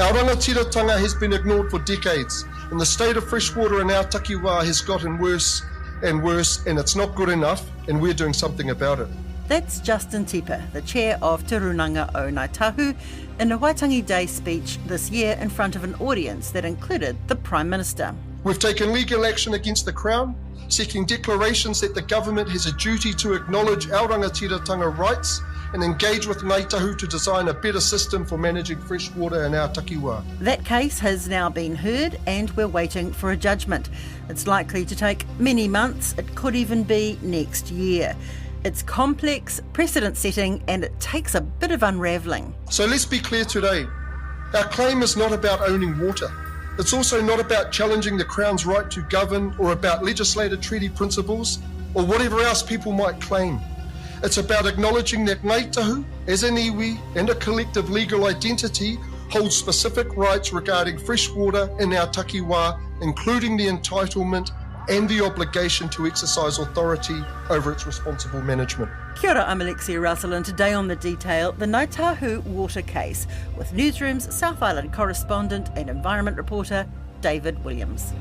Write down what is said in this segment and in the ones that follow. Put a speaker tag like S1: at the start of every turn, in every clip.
S1: Our rangatiratanga has been ignored for decades, and the state of freshwater in our takiwā has gotten worse and worse, and it's not good enough, and we're doing something about it.
S2: That's Justin Tipa, the chair of Te Runanga o Ngāi Tahu, in a Waitangi Day speech this year in front of an audience that included the Prime Minister.
S1: We've taken legal action against the Crown, seeking declarations that the government has a duty to acknowledge our rangatiratanga rights and engage with Ngāi Tahu to design a better system for managing freshwater in our takiwā.
S2: That case has now been heard and we're waiting for a judgment. It's likely to take many months. It could even be next year. It's complex, precedent-setting, and it takes a bit of unravelling.
S1: So let's be clear today. Our claim is not about owning water. It's also not about challenging the Crown's right to govern or about legislated treaty principles or whatever else people might claim. It's about acknowledging that Ngāi Tahu, as an iwi and a collective legal identity, holds specific rights regarding freshwater in our takiwā, including the entitlement and the obligation to exercise authority over its responsible management.
S2: Kia ora, I'm Alexia Russell, and today on The Detail, the Ngāi Tahu water case, with Newsroom's South Island correspondent and environment reporter, David Williams.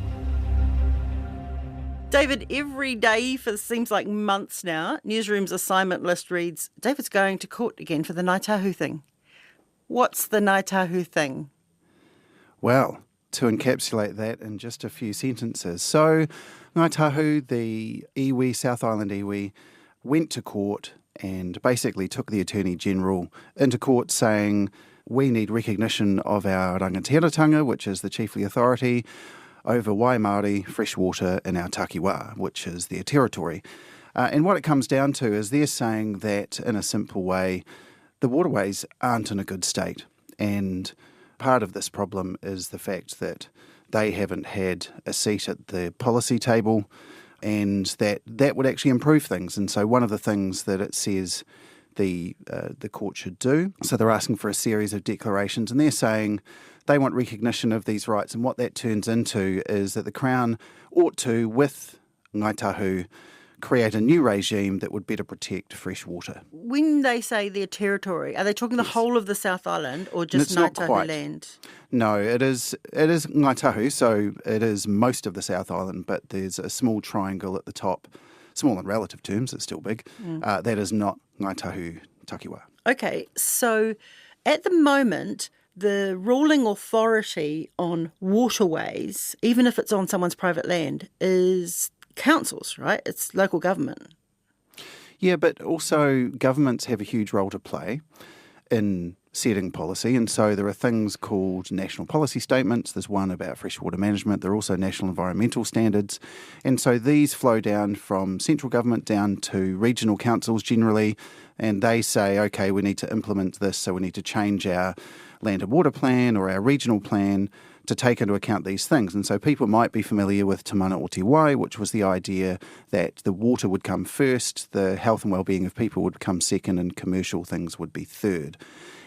S2: David, every day for seems like months now, Newsroom's assignment list reads, David's going to court again for the Ngāi Tahu thing. What's the Ngāi Tahu thing?
S3: Well, to encapsulate that in just a few sentences. So, Ngāi Tahu, the iwi, South Island iwi, went to court and basically took the Attorney General into court saying, we need recognition of our rangatiratanga, which is the chiefly authority, over wai Māori freshwater in our takiwā, which is their territory. And what it comes down to is they're saying that, in a simple way, the waterways aren't in a good state. And part of this problem is the fact that they haven't had a seat at the policy table, and that would actually improve things. And so one of the things that it says the court should do, so they're asking for a series of declarations, and they're saying they want recognition of these rights. And what that turns into is that the Crown ought to, with Ngāi Tahu, create a new regime that would better protect fresh water.
S2: When they say their territory, are they talking the whole of the South Island or just Ngāi Tahu land?
S3: No, it is Ngāi Tahu, so it is most of the South Island, but there's a small triangle at the top, small in relative terms, it's still big, that is not Ngāi Tahu takiwā. Okay,
S2: so at the moment, the ruling authority on waterways, even if it's on someone's private land, is councils, right? It's local government.
S3: Yeah, but also governments have a huge role to play in setting policy, and so there are things called national policy statements. There's one about freshwater management. There are also national environmental standards, and so these flow down from central government down to regional councils generally, and they say, okay, we need to implement this, so we need to change our land and water plan or our regional plan to take into account these things. And so people might be familiar with Te Mana o Te Wai, which was the idea that the water would come first, the health and well-being of people would come second, and commercial things would be third.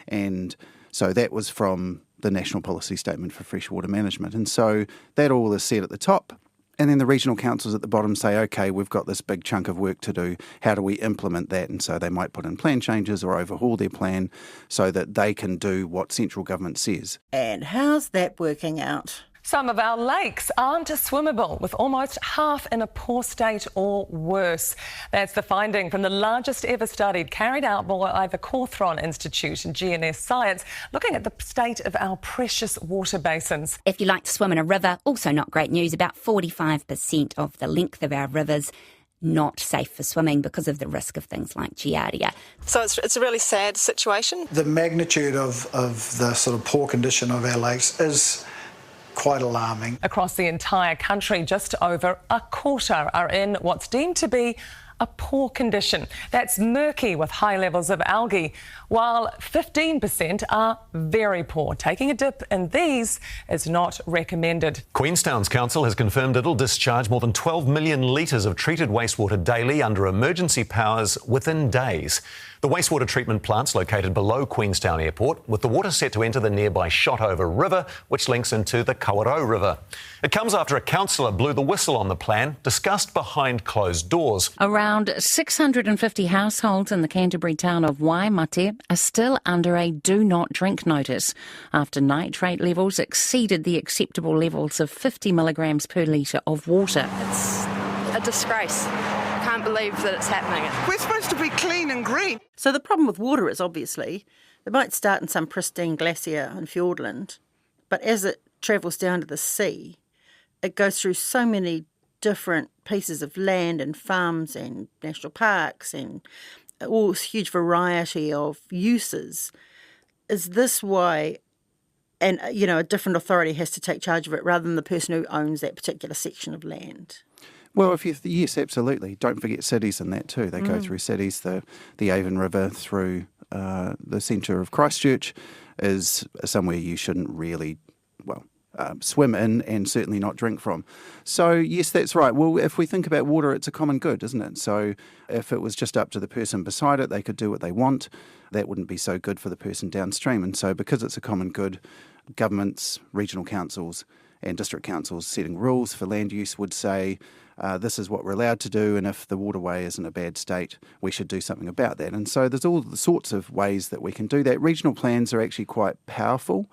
S3: And so that was from the National Policy Statement for Freshwater Management. And so that all is set at the top. And then the regional councils at the bottom say, okay, we've got this big chunk of work to do. How do we implement that? And so they might put in plan changes or overhaul their plan so that they can do what central government says.
S2: And how's that working out?
S4: Some of our lakes aren't swimmable, with almost half in a poor state or worse. That's the finding from the largest ever study carried out by the Cawthron Institute in GNS Science, looking at the state of our precious water basins.
S5: If you like to swim in a river, also not great news. About 45% of the length of our rivers not safe for swimming because of the risk of things like giardia.
S6: So it's a really sad situation.
S7: The magnitude of the sort of poor condition of our lakes is quite alarming.
S4: Across the entire country, just over a quarter are in what's deemed to be a poor condition. That's murky with high levels of algae, while 15% are very poor. Taking a dip in these is not recommended.
S8: Queenstown's council has confirmed it'll discharge more than 12 million litres of treated wastewater daily under emergency powers within days. The wastewater treatment plant's located below Queenstown Airport, with the water set to enter the nearby Shotover River, which links into the Kawerau River. It comes after a councillor blew the whistle on the plan, discussed behind closed doors.
S5: Around
S9: Around 650 households in the Canterbury town of Waimate are still under a do not drink notice after nitrate levels exceeded the acceptable levels of 50 milligrams per litre of water.
S6: It's a disgrace. I can't believe that it's happening.
S10: We're supposed to be clean and green.
S2: So the problem with water is obviously it might start in some pristine glacier in Fiordland, but as it travels down to the sea, it goes through so many different pieces of land and farms and national parks and all this huge variety of uses. Is this why, and a different authority has to take charge of it rather than the person who owns that particular section of land?
S3: Well, yes, absolutely. Don't forget cities in that too. They go through cities. The Avon River through the centre of Christchurch is somewhere you shouldn't really, swim in and certainly not drink from. So, yes, that's right. Well, if we think about water, it's a common good, isn't it? So if it was just up to the person beside it, they could do what they want. That wouldn't be so good for the person downstream. And so because it's a common good, governments, regional councils and district councils setting rules for land use would say, this is what we're allowed to do, and if the waterway is in a bad state, we should do something about that. And so there's all the sorts of ways that we can do that. Regional plans are actually quite powerful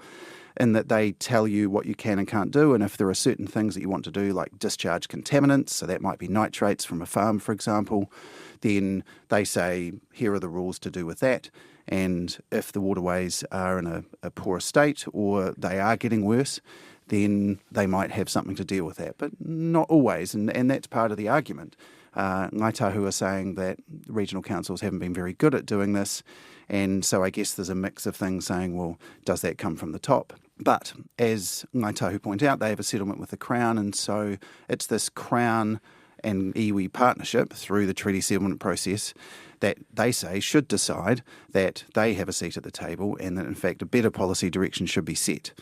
S3: in that they tell you what you can and can't do, and if there are certain things that you want to do, like discharge contaminants, so that might be nitrates from a farm, for example, then they say, here are the rules to do with that. And if the waterways are in a poor state or they are getting worse, then they might have something to deal with that, but not always, and that's part of the argument. Ngāi Tahu are saying that regional councils haven't been very good at doing this, and so I guess there's a mix of things saying, well, does that come from the top? But as Ngāi Tahu point out, they have a settlement with the Crown, and so it's this Crown and iwi partnership through the treaty settlement process that they say should decide that they have a seat at the table and that, in fact, a better policy direction should be set,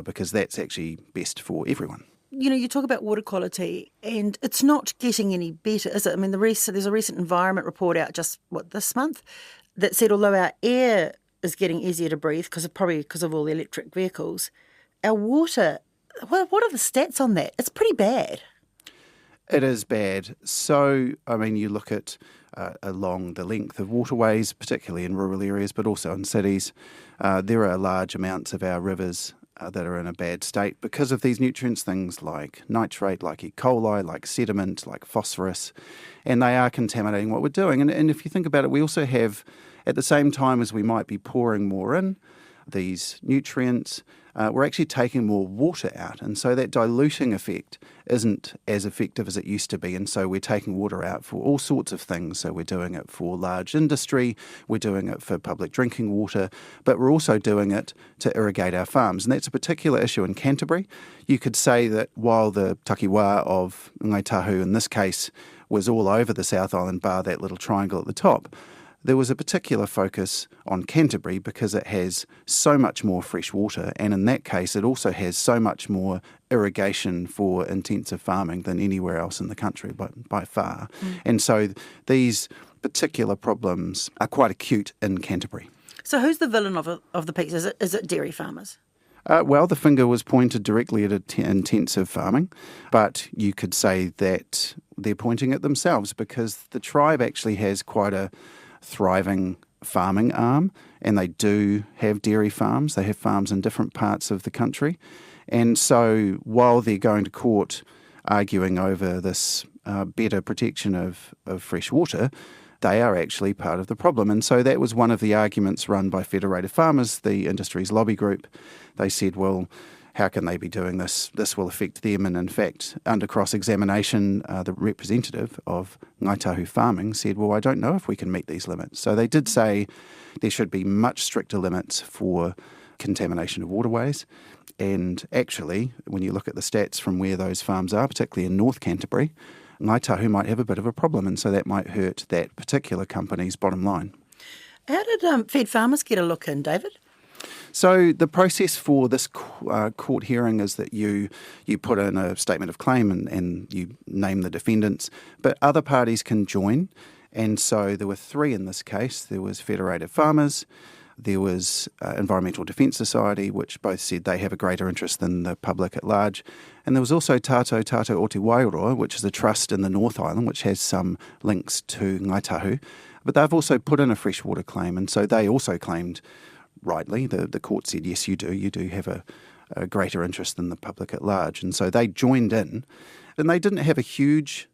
S3: because that's actually best for everyone.
S2: You talk about water quality, and it's not getting any better, is it? I mean, there's a recent environment report out just, this month, that said although our air is getting easier to breathe because of all the electric vehicles, our water, what are the stats on that? It's pretty bad.
S3: It is bad. So, you look at along the length of waterways, particularly in rural areas, but also in cities, there are large amounts of our rivers that are in a bad state because of these nutrients, things like nitrate, like E. coli, like sediment, like phosphorus, and they are contaminating what we're doing. And if you think about it, we also have, at the same time as we might be pouring more in, these nutrients, we're actually taking more water out. And so that diluting effect isn't as effective as it used to be. And so we're taking water out for all sorts of things. So we're doing it for large industry, we're doing it for public drinking water, but we're also doing it to irrigate our farms. And that's a particular issue in Canterbury. You could say that while the takiwā of Ngāi Tahu in this case was all over the South Island, bar that little triangle at the top, there was a particular focus on Canterbury because it has so much more fresh water, and in that case it also has so much more irrigation for intensive farming than anywhere else in the country by far. And so these particular problems are quite acute in Canterbury.
S2: So who's the villain of the piece? Is it dairy farmers?
S3: Well, the finger was pointed directly at intensive farming, but you could say that they're pointing at themselves because the tribe actually has quite a thriving farming arm, and they do have dairy farms. They have farms in different parts of the country. And so while they're going to court arguing over this better protection of fresh water, they are actually part of the problem. And so that was one of the arguments run by Federated Farmers, the industry's lobby group. They said, well, how can they be doing this? This will affect them. And in fact, under cross-examination, the representative of Ngāi Tahu Farming said, well, I don't know if we can meet these limits. So they did say there should be much stricter limits for contamination of waterways. And actually, when you look at the stats from where those farms are, particularly in North Canterbury, Ngāi Tahu might have a bit of a problem, and so that might hurt that particular company's bottom line.
S2: How did Fed Farmers get a look in, David?
S3: So the process for this court hearing is that you put in a statement of claim and you name the defendants, but other parties can join. And so there were three in this case. There was Federated Farmers, There was Environmental Defence Society, which both said they have a greater interest than the public at large. And there was also Tātou Tātou o te Wairoa, which is a trust in the North Island, which has some links to Ngāi Tahu. But they've also put in a freshwater claim, and so they also claimed, rightly, the court said, yes, you do have a greater interest than the public at large. And so they joined in, and they didn't have a huge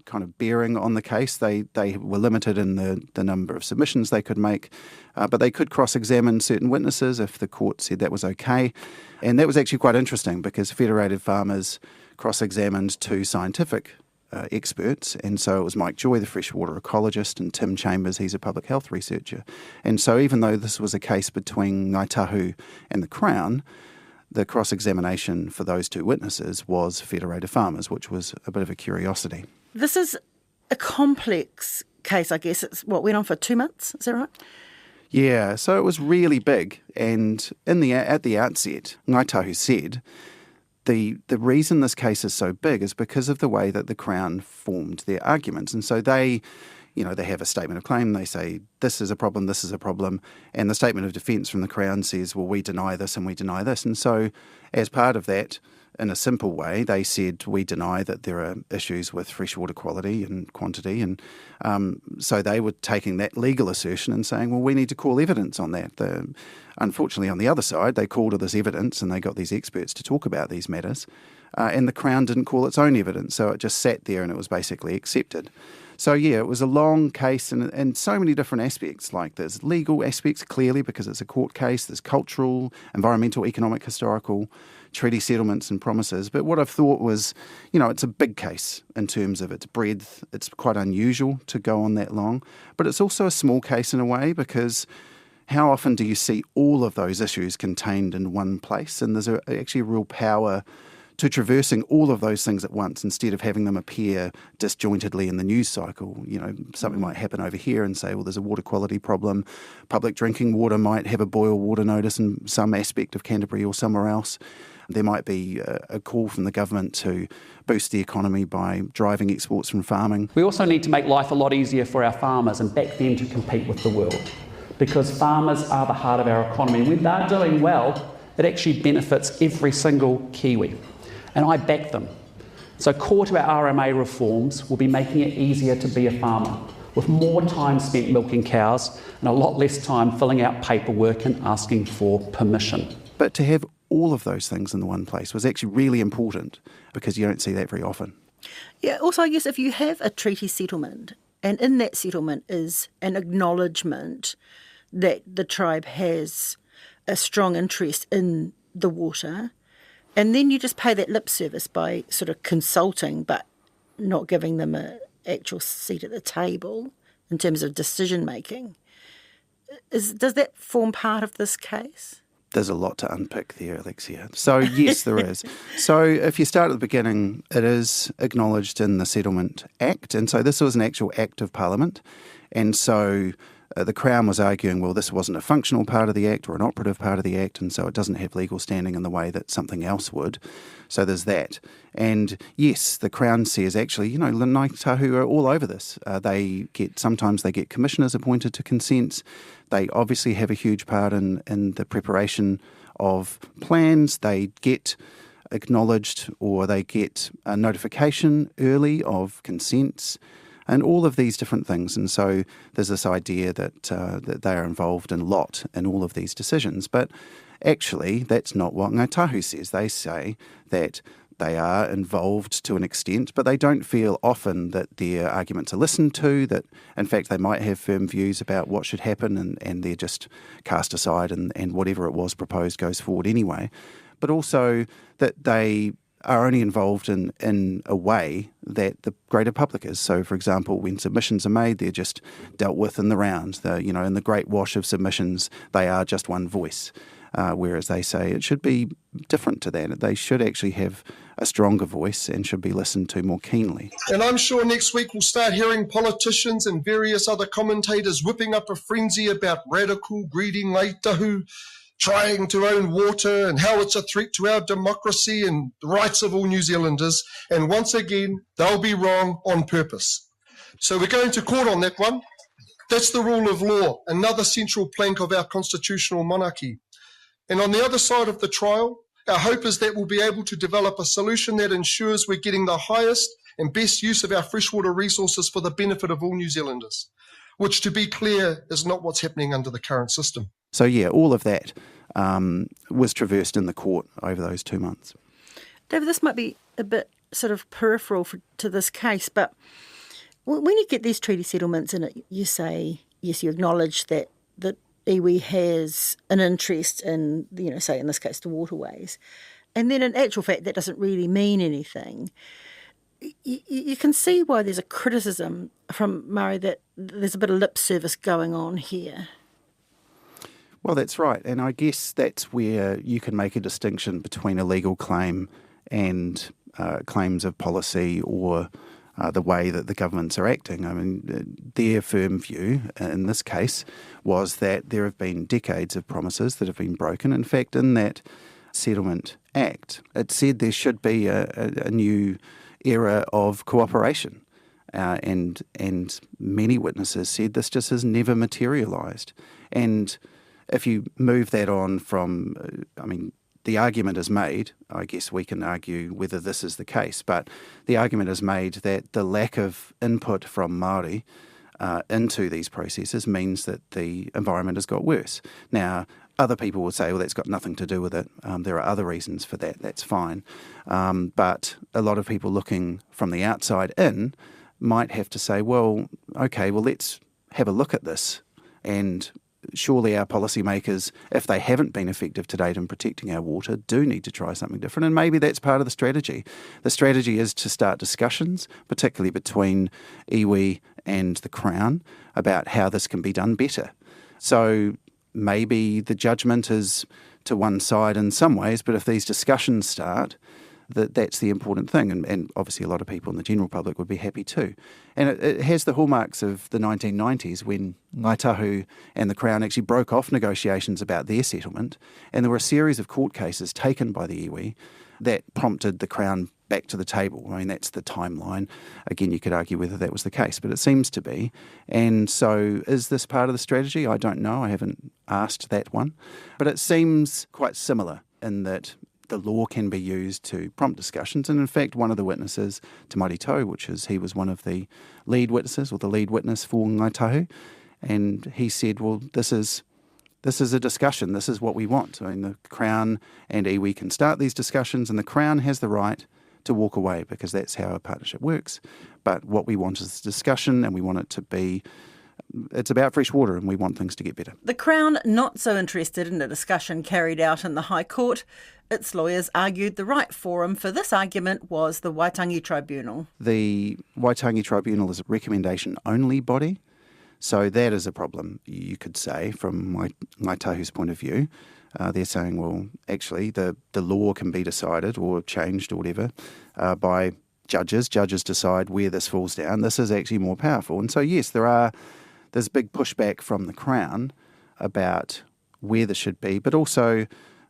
S3: kind of bearing on the case. They were limited in the number of submissions they could make, but they could cross-examine certain witnesses if the court said that was okay. And that was actually quite interesting because Federated Farmers cross-examined two scientific experts, and so it was Mike Joy, the freshwater ecologist, and Tim Chambers, he's a public health researcher. And so even though this was a case between Ngāi Tahu and the Crown, the cross-examination for those two witnesses was Federated Farmers, which was a bit of a curiosity.
S2: This is a complex case, I guess. It's went on for 2 months, is that right?
S3: Yeah, so it was really big. And at the outset, Ngāi Tahu said the reason this case is so big is because of the way that the Crown formed their arguments. And so they have a statement of claim. They say, this is a problem, this is a problem. And the statement of defence from the Crown says, well, we deny this and we deny this. And so as part of that, in a simple way, they said, we deny that there are issues with freshwater quality and quantity. And so they were taking that legal assertion and saying, well, we need to call evidence on that. Unfortunately, on the other side, they called all this evidence and they got these experts to talk about these matters. And the Crown didn't call its own evidence. So it just sat there and it was basically accepted. So, yeah, it was a long case and so many different aspects. Like there's legal aspects, clearly, because it's a court case. There's cultural, environmental, economic, historical, treaty settlements and promises. But what I've thought was, it's a big case in terms of its breadth. It's quite unusual to go on that long. But it's also a small case in a way because how often do you see all of those issues contained in one place? And there's actually a real power to traversing all of those things at once instead of having them appear disjointedly in the news cycle. Something might happen over here and say, well, there's a water quality problem. Public drinking water might have a boil water notice in some aspect of Canterbury or somewhere else. There might be a call from the government to boost the economy by driving exports from farming.
S11: We also need to make life a lot easier for our farmers and back them to compete with the world, because farmers are the heart of our economy. And when they're doing well, it actually benefits every single Kiwi. And I back them. So core to our RMA reforms will be making it easier to be a farmer, with more time spent milking cows and a lot less time filling out paperwork and asking for permission.
S3: But to have all of those things in the one place was actually really important because you don't see that very often.
S2: Yeah, also I guess if you have a treaty settlement and in that settlement is an acknowledgement that the tribe has a strong interest in the water, and then you just pay that lip service by sort of consulting but not giving them an actual seat at the table in terms of decision making. Does that form part of this case?
S3: There's a lot to unpick there, Alexia. So, yes, there is. So, if you start at the beginning, it is acknowledged in the Settlement Act. And so this was an actual act of Parliament. And so the Crown was arguing, well, this wasn't a functional part of the Act or an operative part of the Act, and so it doesn't have legal standing in the way that something else would. So there's that. And yes, the Crown says, actually, Ngāi Tahu are all over this. Sometimes they get commissioners appointed to consents. They obviously have a huge part in the preparation of plans. They get acknowledged or they get a notification early of consents and all of these different things. And so there's this idea that they are involved in all of these decisions. But actually, that's not what Ngāi Tahu says. They say that they are involved to an extent, but they don't feel often that their arguments are listened to, that in fact they might have firm views about what should happen and they're just cast aside and whatever it was proposed goes forward anyway. But also that they are only involved in a way that the greater public is. So, for example, when submissions are made, they're just dealt with in the round. In the great wash of submissions, they are just one voice. Whereas they say it should be different to that. They should actually have a stronger voice and should be listened to more keenly.
S1: And I'm sure next week we'll start hearing politicians and various other commentators whipping up a frenzy about radical, greedy Ngāi Tahu trying to own water and how it's a threat to our democracy and the rights of all New Zealanders. And once again, they'll be wrong on purpose. So we're going to court on that one. That's the rule of law, another central plank of our constitutional monarchy. And on the other side of the trial, our hope is that we'll be able to develop a solution that ensures we're getting the highest and best use of our freshwater resources for the benefit of all New Zealanders, which, to be clear, is not what's happening under the current system.
S3: So, yeah, all of that was traversed in the court over those 2 months.
S2: David, this might be a bit sort of peripheral to this case, but when you get these treaty settlements and you say, yes, you acknowledge that iwi has an interest in, say in this case, the waterways, and then in actual fact that doesn't really mean anything, you can see why there's a criticism from Murray that there's a bit of lip service going on here.
S3: Well, that's right. And I guess that's where you can make a distinction between a legal claim and claims of policy or the way that the governments are acting. I mean, their firm view in this case was that there have been decades of promises that have been broken. In fact, in that Settlement Act, it said there should be a new era of cooperation. And many witnesses said this just has never materialised. And if you move that on from, the argument is made, I guess we can argue whether this is the case, but the argument is made that the lack of input from Māori into these processes means that the environment has got worse. Now, other people would say, well, that's got nothing to do with it. There are other reasons for that. That's fine. But a lot of people looking from the outside in might have to say, well, okay, well, let's have a look at this. And surely our policymakers, if they haven't been effective to date in protecting our water, do need to try something different. And maybe that's part of the strategy. The strategy is to start discussions, particularly between iwi and the Crown, about how this can be done better. So maybe the judgment is to one side in some ways, but if these discussions start, that's the important thing. And obviously a lot of people in the general public would be happy too. And it has the hallmarks of the 1990s when Ngāi Tahu and the Crown actually broke off negotiations about their settlement. And there were a series of court cases taken by the iwi that prompted the Crown back to the table. I mean, that's the timeline. Again, you could argue whether that was the case, but it seems to be. And so is this part of the strategy? I don't know. I haven't asked that one. But it seems quite similar in that the law can be used to prompt discussions. And in fact, one of the witnesses, Te Mauri Tau, he was one of the lead witnesses or the lead witness for Ngāi Tahu, and he said, well, this is a discussion. This is what we want. I mean, the Crown and iwi can start these discussions, and the Crown has the right to walk away because that's how a partnership works. But what we want is discussion, and we want it to be, it's about fresh water, and we want things to get better.
S2: The Crown not so interested in a discussion carried out in the High Court. Its lawyers argued the right forum for this argument was the Waitangi Tribunal.
S3: The Waitangi Tribunal is a recommendation-only body, so that is a problem, you could say, from Ngāi Tahu's point of view. They're saying, well, actually, the law can be decided or changed or whatever by judges. Judges decide where this falls down. This is actually more powerful. And so, yes, there's big pushback from the Crown about where this should be, but also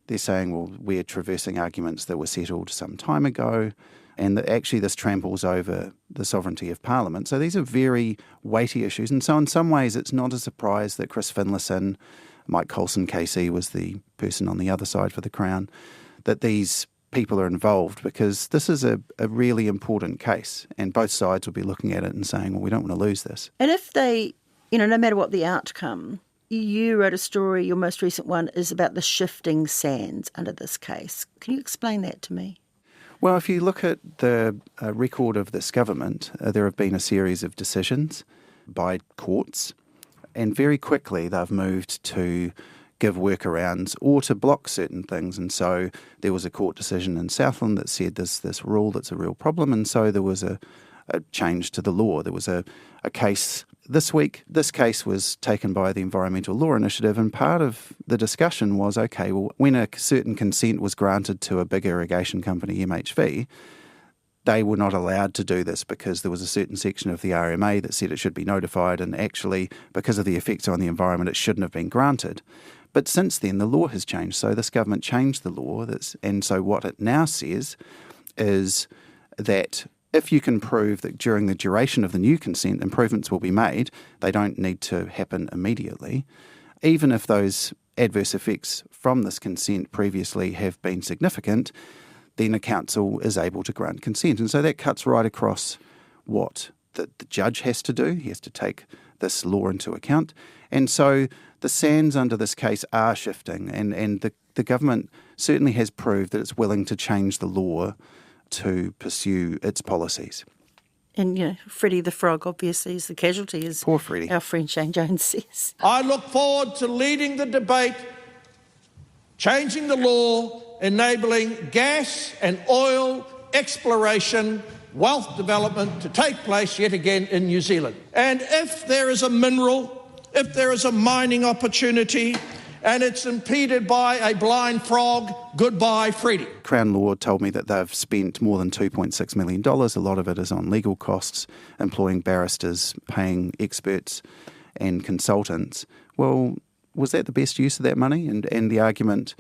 S3: they're saying, well, we're traversing arguments that were settled some time ago, and that actually this tramples over the sovereignty of Parliament. So these are very weighty issues. And so in some ways, it's not a surprise that Chris Finlayson, Mike Colson KC was the person on the other side for the Crown, that these people are involved, because this is a really important case, and both sides will be looking at it and saying, well, we don't want to lose this.
S2: And if they, no matter what the outcome, you wrote a story, your most recent one, is about the shifting sands under this case. Can you explain that to me?
S3: Well, if you look at the record of this government, there have been a series of decisions by courts, and very quickly they've moved to give workarounds or to block certain things. And so there was a court decision in Southland that said this rule that's a real problem, and so there was a change to the law. There was a case this week. This case was taken by the Environmental Law Initiative, and part of the discussion was, okay, well, when a certain consent was granted to a big irrigation company, MHV, they were not allowed to do this because there was a certain section of the RMA that said it should be notified, and actually, because of the effects on the environment, it shouldn't have been granted. But since then, the law has changed. So this government changed the law, and so what it now says is that if you can prove that during the duration of the new consent, improvements will be made, they don't need to happen immediately. Even if those adverse effects from this consent previously have been significant, then a council is able to grant consent. And so that cuts right across what the judge has to do. He has to take this law into account. And so the sands under this case are shifting, and the government certainly has proved that it's willing to change the law to pursue its policies.
S2: And, Freddie the Frog obviously is the casualty, as
S3: Poor Freddie.
S2: Our friend Shane Jones says.
S12: I look forward to leading the debate, changing the law, enabling gas and oil exploration, wealth development to take place yet again in New Zealand. And if there is a mineral, if there is a mining opportunity, and it's impeded by a blind frog, goodbye, Freddie.
S3: Crown Law told me that they've spent more than $2.6 million. A lot of it is on legal costs, employing barristers, paying experts and consultants. Well, was that the best use of that money? And the argument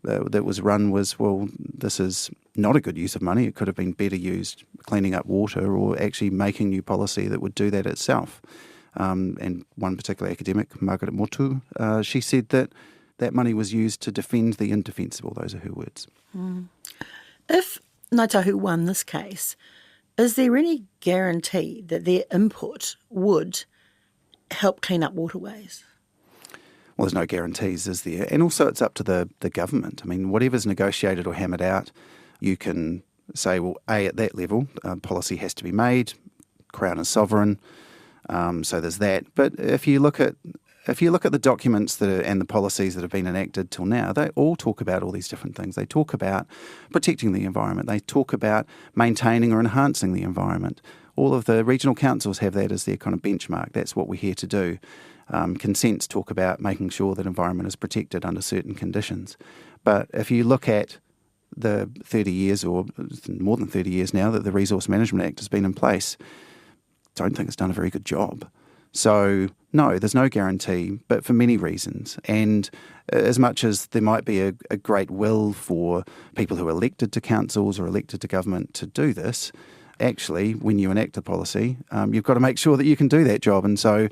S3: that was run was, well, this is not a good use of money. It could have been better used cleaning up water or actually making new policy that would do that itself. And one particular academic, Margaret Motu, she said that money was used to defend the indefensible. Those are her words.
S2: If Ngāi Tahu won this case, is there any guarantee that their input would help clean up waterways?
S3: Well, there's no guarantees, is there? And also it's up to the government. I mean, whatever's negotiated or hammered out, you can say, well, at that level, policy has to be made, Crown is sovereign, so there's that. But if you look at the documents and the policies that have been enacted till now, they all talk about all these different things. They talk about protecting the environment. They talk about maintaining or enhancing the environment. All of the regional councils have that as their kind of benchmark. That's what we're here to do. Consents talk about making sure that environment is protected under certain conditions. But if you look at the 30 years or more than 30 years now that the Resource Management Act has been in place, don't think it's done a very good job. So, no, there's no guarantee, but for many reasons. And as much as there might be a great will for people who are elected to councils or elected to government to do this, actually, when you enact a policy, you've got to make sure that you can do that job. And so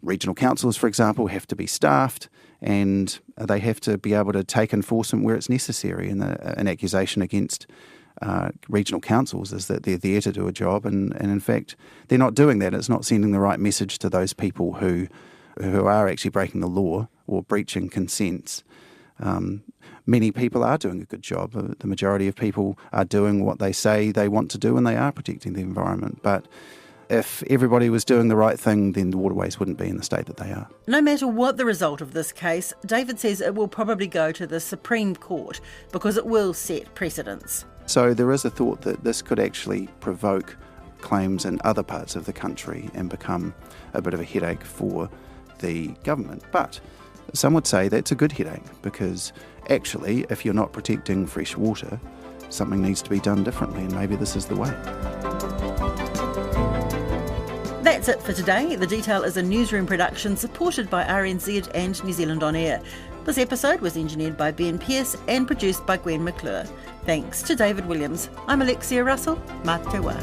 S3: regional councils, for example, have to be staffed and they have to be able to take enforcement where it's necessary. And an accusation against regional councils is that they're there to do a job, and in fact they're not doing that. It's not sending the right message to those people who are actually breaking the law or breaching consents. Many people are doing a good job. The majority of people are doing what they say they want to do, and they are protecting the environment. But if everybody was doing the right thing, then the waterways wouldn't be in the state that they are.
S2: No matter what the result of this case, David says it will probably go to the Supreme Court because it will set precedents.
S3: So there is a thought that this could actually provoke claims in other parts of the country and become a bit of a headache for the government. But some would say that's a good headache because actually, if you're not protecting fresh water, something needs to be done differently, and maybe this is the way.
S2: That's it for today. The Detail is a newsroom production supported by RNZ and New Zealand On Air. This episode was engineered by Ben Pearce and produced by Gwen McClure. Thanks to David Williams. I'm Alexia Russell. Mā te wā.